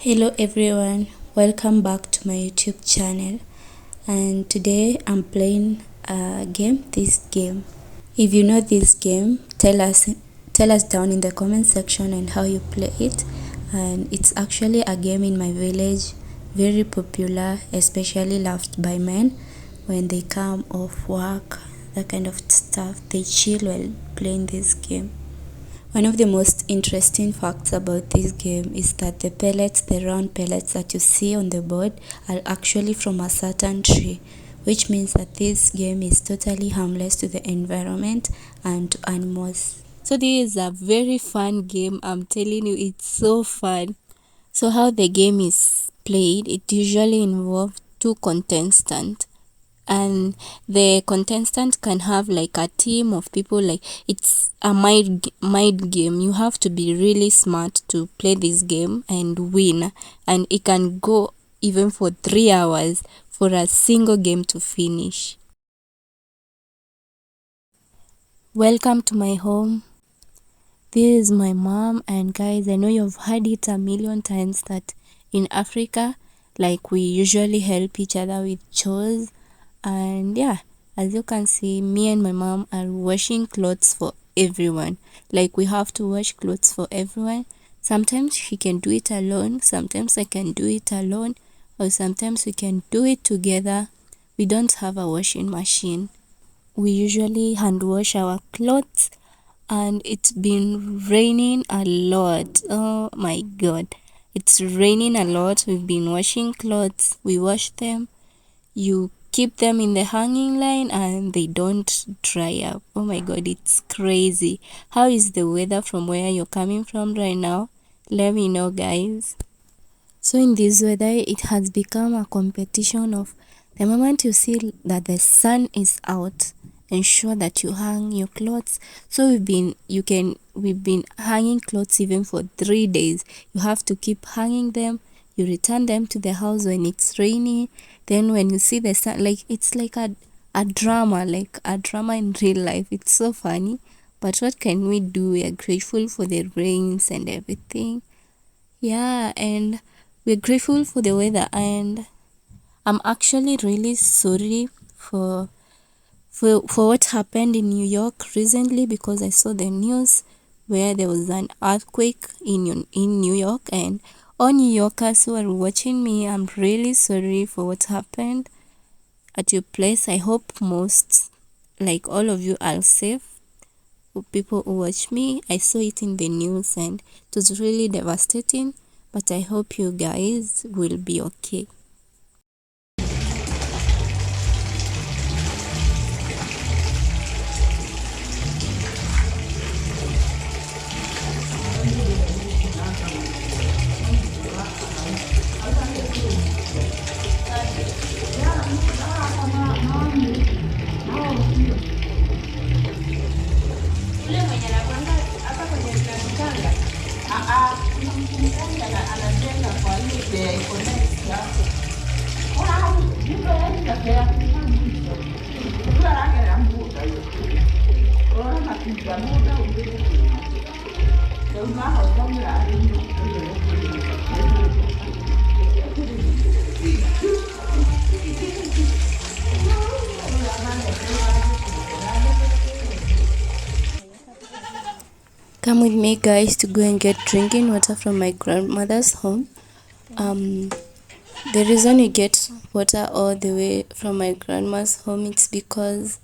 Hello everyone, welcome back to my YouTube channel, and today I'm playing a game. If you know this game, tell us down in the comment section and how you play it. And it's actually a game in my village, very popular, especially loved by men when they come off work, that kind of stuff. They chill while playing this game. One of the most interesting facts about this game is that the round pellets that you see on the board are actually from a certain tree, which means that this game is totally harmless to the environment and to animals. So this is a very fun game. I'm telling you, it's so fun. So how the game is played, it usually involves two contestants, and the contestant can have like a team of people. Like, it's a mind game. You have to be really smart to play this game and win, and it can go even for 3 hours for a single game to finish. Welcome to my home. This is my mom, and guys, I know you've heard it a million times that in Africa, like, we usually help each other with chores. And yeah, as you can see, me and my mom are washing clothes for everyone. Like, we have to wash clothes for everyone. Sometimes she can do it alone, sometimes I can do it alone, or sometimes we can do it together. We don't have a washing machine. We usually hand wash our clothes, and it's been raining a lot. Oh my god, it's raining a lot. We've been washing clothes, we wash them, you keep them in the hanging line, and they don't dry up. Oh my god, it's crazy. How is the weather from where you're coming from right now? Let me know, guys. So in this weather, it has become a competition of the moment you see that the sun is out, ensure that you hang your clothes. So we've been hanging clothes even for 3 days. You have to keep hanging them. You return them to the house when it's rainy. Then when you see the sun, like, it's like a drama in real life. It's so funny, but what can we do? We are grateful for the rains and everything. Yeah, and we're grateful for the weather. And I'm actually really sorry for what happened in New York recently, because I saw the news where there was an earthquake in New York. And all New Yorkers who are watching me, I'm really sorry for what happened at your place. I hope most, like all of you, are safe. For people who watch me, I saw it in the news and it was really devastating, but I hope you guys will be okay. Come with me, guys, to go and get drinking water from my grandmother's home. The reason we get water all the way from my grandma's home, it's because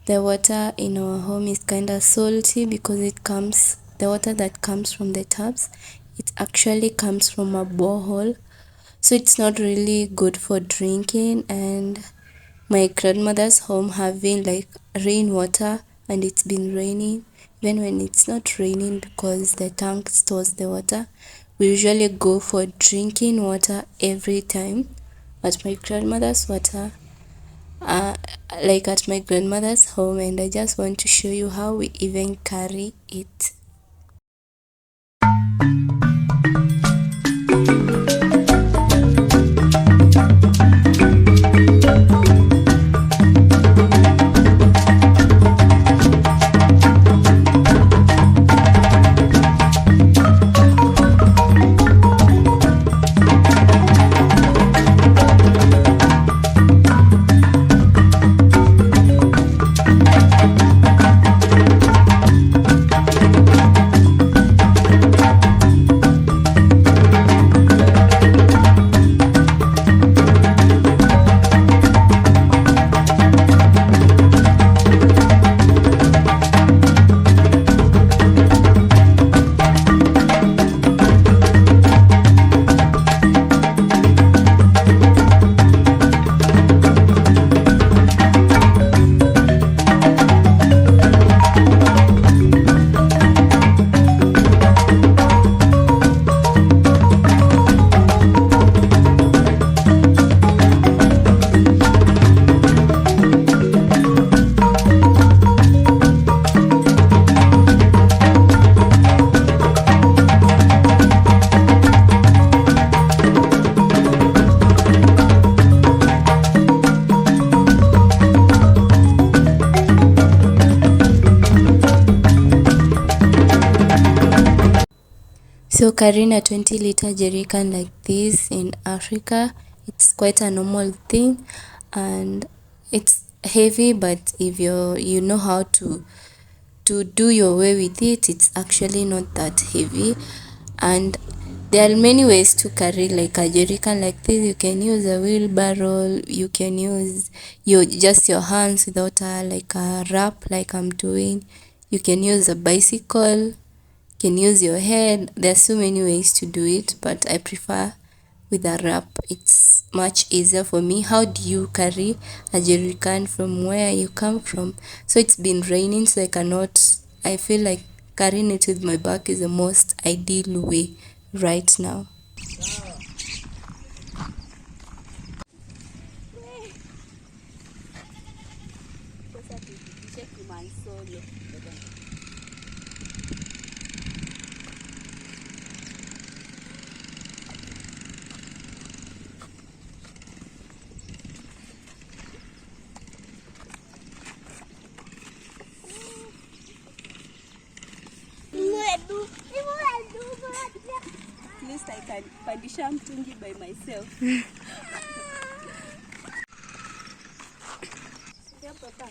the water in our home is kind of salty, because the water that comes from the taps, it actually comes from a borehole, so it's not really good for drinking. And my grandmother's home having like rainwater, and it's been raining even when it's not raining, because the tank stores the water. We usually go for drinking water every time at my grandmother's water, like at my grandmother's home. And I just want to show you how we even carry it. So carrying a 20-liter jerrycan like this in Africa, it's quite a normal thing, and it's heavy, but if you know how to do your way with it, it's actually not that heavy. And there are many ways to carry like a jerrycan like this. You can use a wheelbarrow, you can use your hands without like a wrap like I'm doing. You can use a bicycle, can use your head. There are so many ways to do it, but I prefer with a wrap. It's much easier for me. How do you carry a jerrycan from where you come from? So it's been raining, so I feel like carrying it with my back is the most ideal way right now. At least I can pandisha mtungi by myself. Yeah, Papa.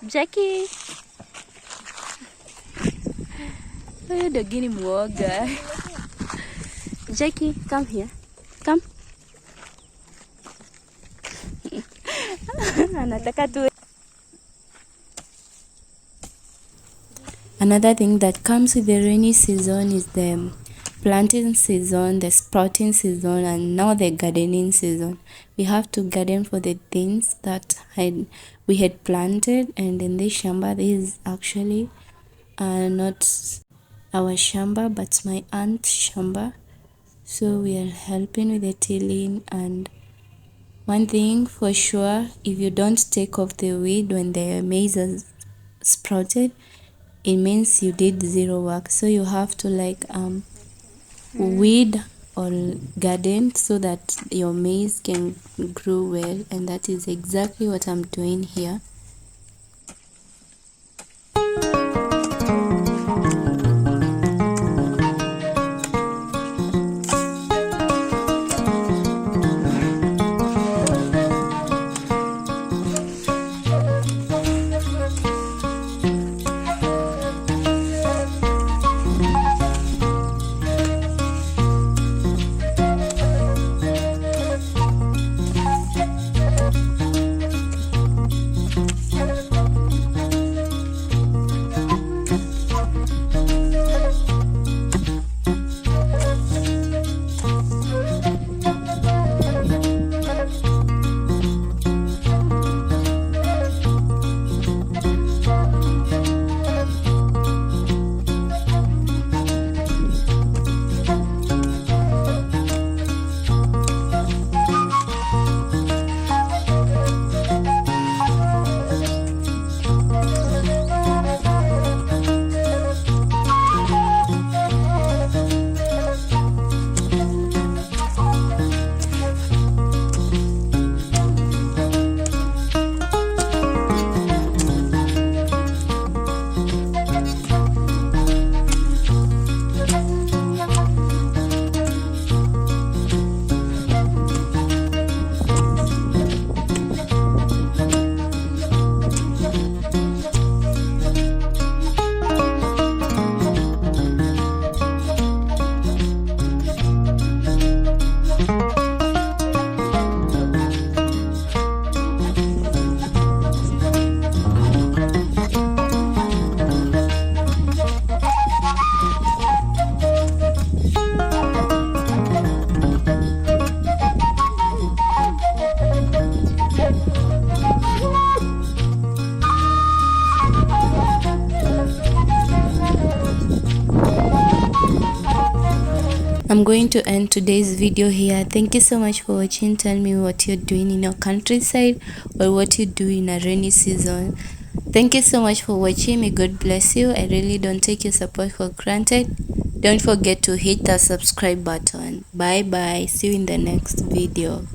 Jackie. Huyu dogini muoga. Jackie, come here. Come. Anataka tu. Another thing that comes with the rainy season is the planting season, the sprouting season, and now the gardening season. We have to garden for the things that we had planted, and in this shamba, this is actually not our shamba, but my aunt's shamba. So we are helping with the tilling, and one thing for sure, if you don't take off the weed when the maize has sprouted, it means you did zero work. So you have to like weed or garden so that your maize can grow well, and that is exactly what I'm doing here. I'm going to end today's video here. Thank you so much for watching. Tell me what you're doing in your countryside or what you do in a rainy season. Thank you so much for watching. May God bless you. I really don't take your support for granted. Don't forget to hit the subscribe button. Bye bye. See you in the next video.